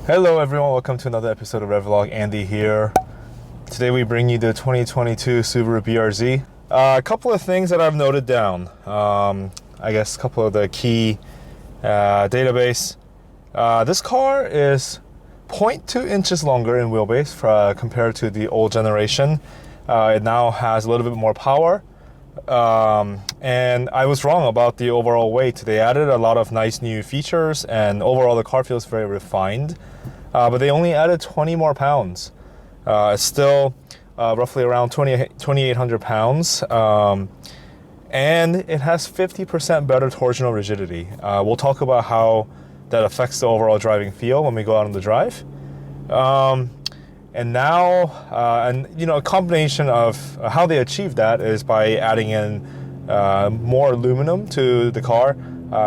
Hello everyone, welcome to another episode of REVlogue. Andy here. Today we bring you the 2022 Subaru BRZ. A couple of things that I've noted down. I guess a couple of the key database. This car is 0.2 inches longer in wheelbase compared to the old generation. It now has a little bit more power. And I was wrong about the overall weight. They added a lot of nice new features and overall the car feels very refined. But they only added 20 more pounds. It's still roughly around 2,800 pounds. And it has 50% better torsional rigidity. We'll talk about how that affects the overall driving feel when we go out on the drive. And now, a combination of how they achieve that is by adding in more aluminum to the car.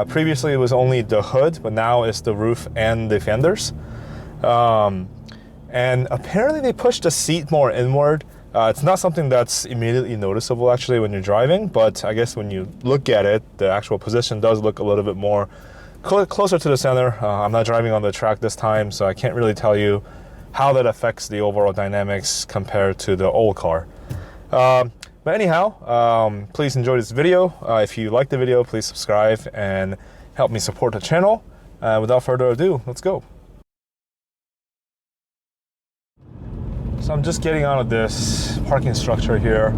Previously, it was only the hood, but now it's the roof and the fenders. And apparently, they pushed the seat more inward. It's not something that's immediately noticeable, actually, when you're driving, but I guess when you look at it, the actual position does look a little bit more closer to the center. I'm not driving on the track this time, so I can't really tell you how that affects the overall dynamics compared to the old car. But anyhow, please enjoy this video. If you like the video, please subscribe and help me support the channel. Without further ado, let's go. So I'm just getting out of this parking structure here,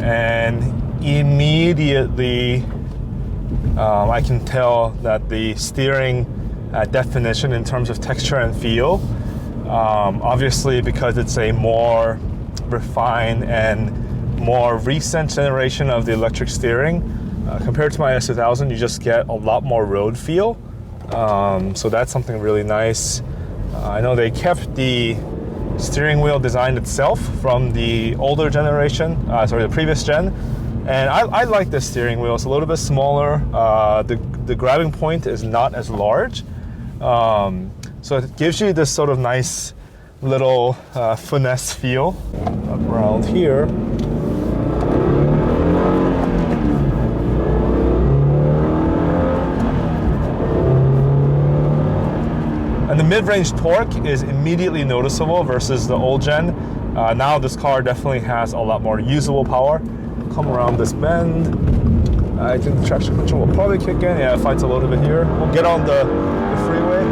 and immediately I can tell that the steering definition in terms of texture and feel, obviously because it's a more refined and more recent generation of the electric steering, compared to my S2000, you just get a lot more road feel. So that's something really nice. I know they kept the steering wheel design itself from the older generation, the previous gen. And I like this steering wheel. It's a little bit smaller. The grabbing point is not as large. So it gives you this sort of nice little finesse feel. Up around here. And the mid-range torque is immediately noticeable versus the old gen. Now this car definitely has a lot more usable power. Come around this bend. I think the traction control will probably kick in. Yeah, it fights a little bit here. We'll get on the freeway.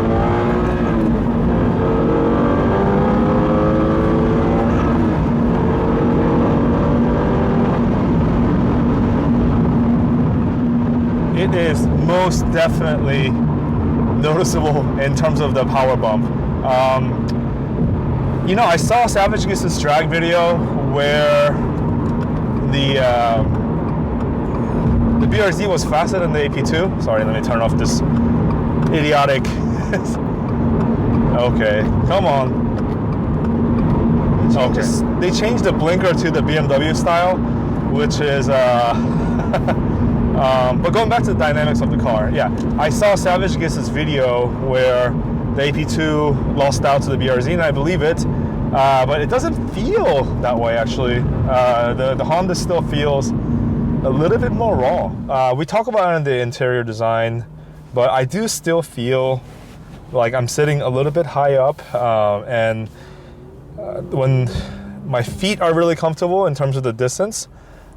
It is most definitely noticeable in terms of the power bump. I saw Savage Goose's drag video where the BRZ was faster than the AP2. Sorry, let me turn off this idiotic. Okay, come on. Okay, they changed the blinker to the BMW style, which is but going back to the dynamics of the car, yeah, I saw Savage Goose's video where the AP2 lost out to the BRZ, and I believe it, but it doesn't feel that way, actually. The Honda still feels a little bit more raw. We talk about it in the interior design, but I do still feel like I'm sitting a little bit high up, and when my feet are really comfortable in terms of the distance,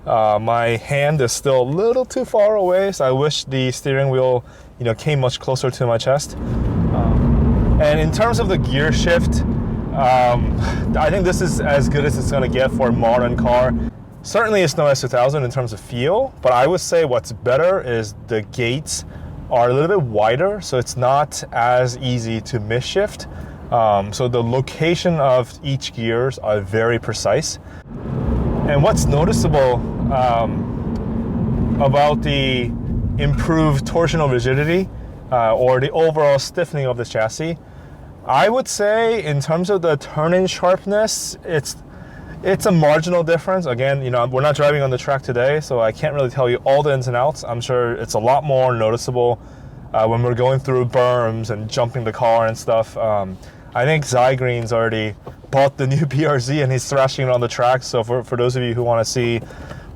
my hand is still a little too far away, so I wish the steering wheel, came much closer to my chest. And in terms of the gear shift, I think this is as good as it's going to get for a modern car. Certainly it's no S2000 in terms of feel, but I would say what's better is the gates are a little bit wider, so it's not as easy to misshift. So the location of each gears are very precise. And what's noticeable about the improved torsional rigidity or the overall stiffening of this chassis, I would say in terms of the turn-in sharpness, it's a marginal difference. Again, we're not driving on the track today, so I can't really tell you all the ins and outs. I'm sure it's a lot more noticeable when we're going through berms and jumping the car and stuff. I think Zygreen's already bought the new BRZ and he's thrashing it on the track. So for those of you who want to see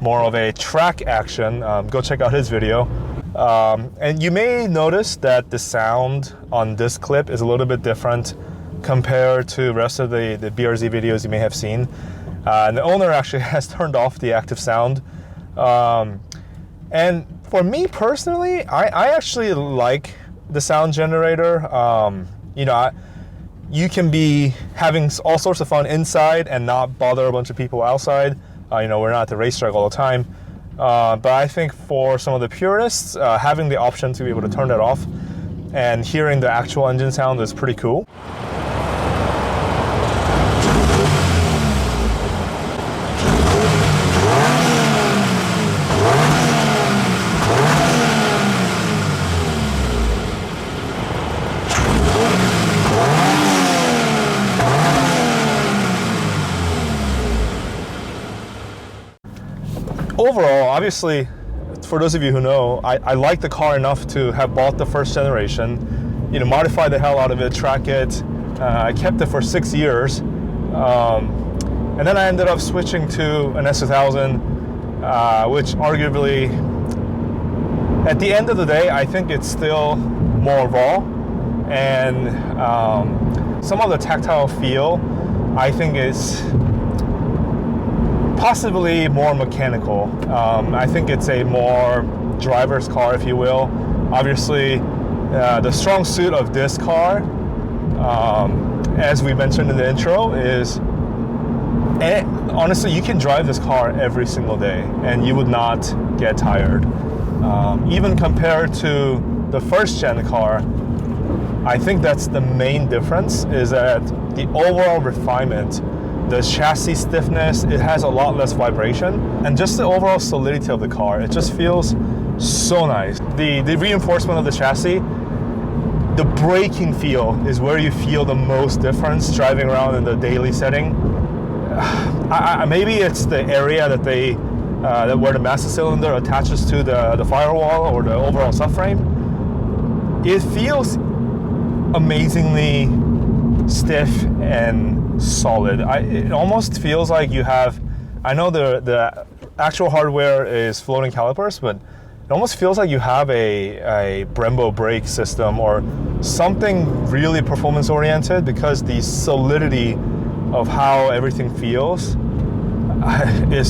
more of a track action, go check out his video. And you may notice that the sound on this clip is a little bit different compared to the rest of the BRZ videos you may have seen. And the owner actually has turned off the active sound. And for me personally, I actually like the sound generator. You can be having all sorts of fun inside and not bother a bunch of people outside. We're not at the racetrack all the time. But I think for some of the purists, having the option to be able to turn it off and hearing the actual engine sound is pretty cool. Overall, obviously, for those of you who know, I like the car enough to have bought the first generation, modify the hell out of it, track it. I kept it for 6 years. And then I ended up switching to an S2000, which arguably, at the end of the day, I think it's still more raw. And some of the tactile feel, I think is possibly more mechanical. I think it's a more driver's car, if you will. Obviously, the strong suit of this car, as we mentioned in the intro, is, honestly, you can drive this car every single day and you would not get tired. Even compared to the first gen car, I think that's the main difference, is that the overall refinement, the chassis stiffness, it has a lot less vibration, and just the overall solidity of the car, it just feels so nice. The reinforcement of the chassis, the braking feel is where you feel the most difference driving around in the daily setting. Maybe it's the area that where the master cylinder attaches to the firewall or the overall subframe. It feels amazingly stiff and solid. It almost feels like you have, I know the actual hardware is floating calipers, but it almost feels like you have a Brembo brake system or something really performance oriented, because the solidity of how everything feels, it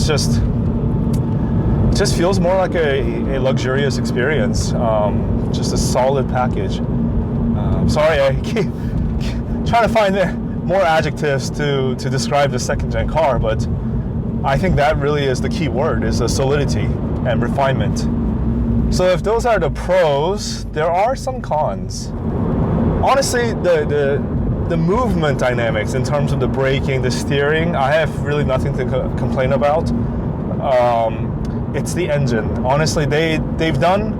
just feels more like a luxurious experience. Just a solid package. Sorry, I keep trying to find more adjectives to describe the second gen car, but I think that really is the key word, is the solidity and refinement. So if those are the pros, there are some cons. Honestly, the movement dynamics in terms of the braking, the steering, I have really nothing to complain about. It's the engine. Honestly, they've done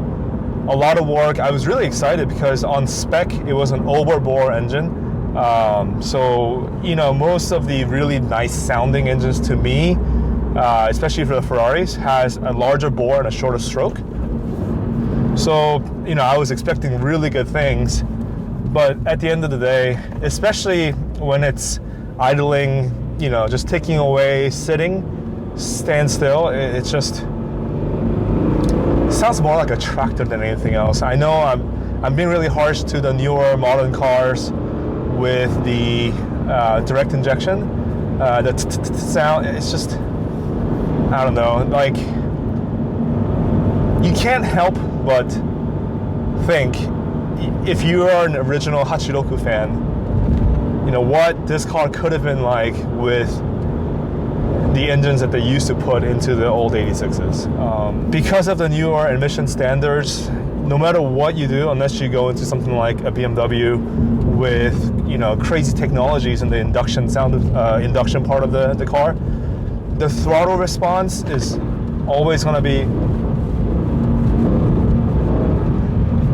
a lot of work. I was really excited because on spec, it was an overbore engine. So, most of the really nice sounding engines to me, especially for the Ferraris, has a larger bore and a shorter stroke. So, I was expecting really good things, but at the end of the day, especially when it's idling, just ticking away, sitting, stand still, it sounds more like a tractor than anything else. I know I'm being really harsh to the newer modern cars with the direct injection. The sound, it's just, I don't know, like, you can't help but think, if you are an original Hachiroku fan, what this car could have been like with the engines that they used to put into the old 86s. Because of the newer emission standards, no matter what you do, unless you go into something like a BMW with crazy technologies in the induction induction part of the car, the throttle response is always going to be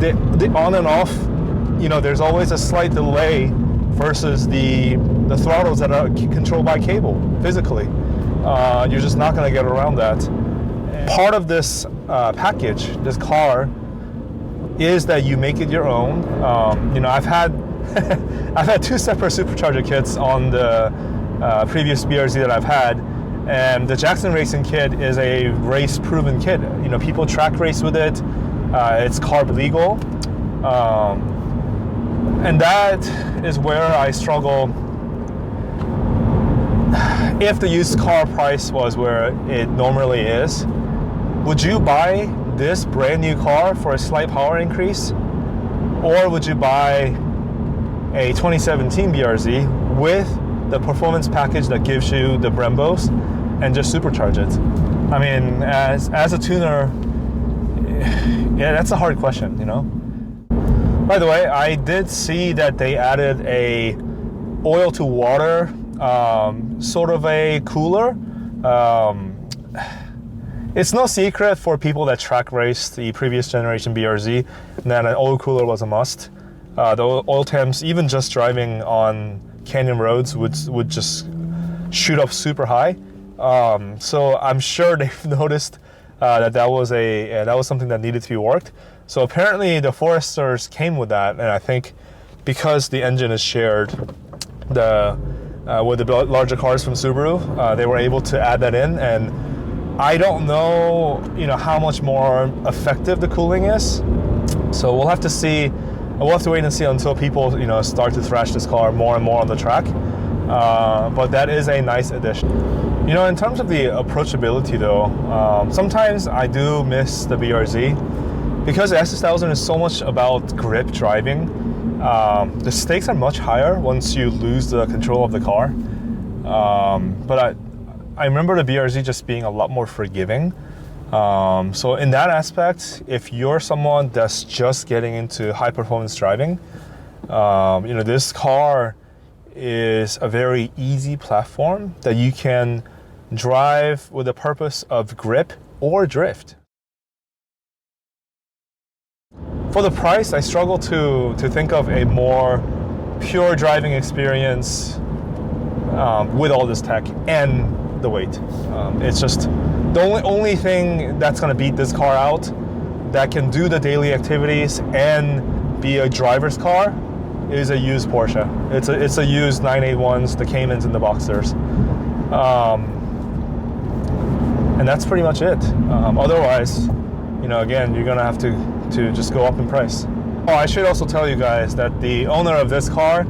the on and off. There's always a slight delay versus the throttles that are controlled by cable physically. You're just not going to get around that. Part of this package, this car, is that you make it your own. I've had I've had 2 separate supercharger kits on the previous BRZ that I've had, and the Jackson Racing kit is a race-proven kit. People track race with it. It's carb legal. And that is where I struggle. If the used car price was where it normally is, would you buy this brand new car for a slight power increase? Or would you buy a 2017 BRZ with the performance package that gives you the Brembos and just supercharge it? I mean, as a tuner, yeah, that's a hard question, you know? By the way, I did see that they added a oil to water sort of a cooler. It's no secret for people that track raced the previous generation BRZ that an oil cooler was a must. The oil temps, even just driving on canyon roads, would just shoot up super high. So I'm sure they've noticed that was something that needed to be worked. So apparently the Foresters came with that, and I think because the engine is shared with the larger cars from Subaru, they were able to add that in. And I don't know, how much more effective the cooling is. So we'll have to see. We'll have to wait and see until people, start to thrash this car more and more on the track. But that is a nice addition. In terms of the approachability though, sometimes I do miss the BRZ because the S6000 is so much about grip driving. The stakes are much higher once you lose the control of the car. But I remember the BRZ just being a lot more forgiving. So in that aspect, if you're someone that's just getting into high performance driving, this car is a very easy platform that you can drive with the purpose of grip or drift. For the price, I struggle to think of a more pure driving experience with all this tech and the weight. It's just the only thing that's going to beat this car out that can do the daily activities and be a driver's car is a used Porsche. It's a used 981s, the Caymans and the Boxsters. And that's pretty much it. Otherwise, again, you're gonna have to just go up in price. Oh, I should also tell you guys that the owner of this car,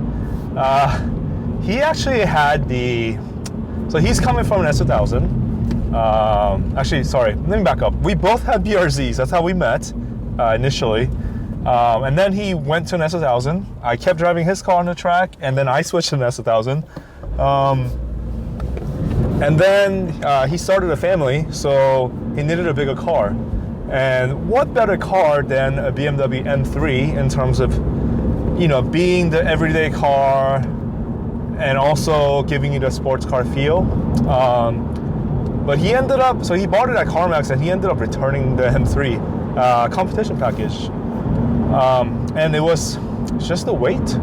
he actually had so he's coming from an S1000. Actually, sorry, let me back up. We both had BRZs, that's how we met initially. And then he went to an S1000. I kept driving his car on the track, and then I switched to an S1000. And then he started a family, so he needed a bigger car. And what better car than a BMW M3 in terms of, being the everyday car and also giving you the sports car feel. But he ended up, so he bought it at CarMax and he ended up returning the M3 competition package. And it was just the weight.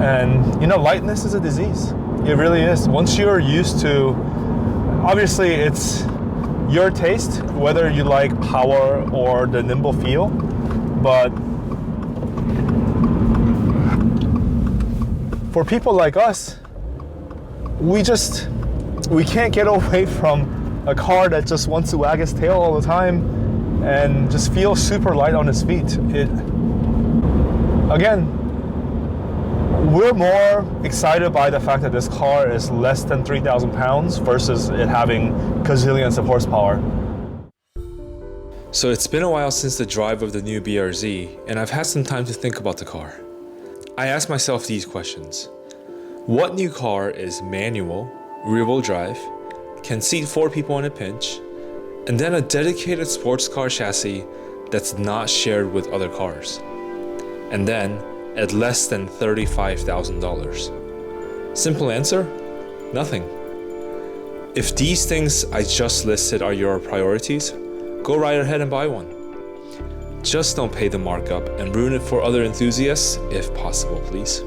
And lightness is a disease. It really is. Once you're used to, obviously it's your taste, whether you like power or the nimble feel, but for people like us, we can't get away from a car that just wants to wag its tail all the time and just feel super light on its feet. Again, we're more excited by the fact that this car is less than 3,000 pounds versus it having gazillions of horsepower. So it's been a while since the drive of the new BRZ, and I've had some time to think about the car. I asked myself these questions. What new car is manual, rear-wheel drive, can seat 4 people in a pinch, and then a dedicated sports car chassis that's not shared with other cars? And then at less than $35,000. Simple answer? Nothing. If these things I just listed are your priorities, go right ahead and buy one. Just don't pay the markup and ruin it for other enthusiasts if possible, please.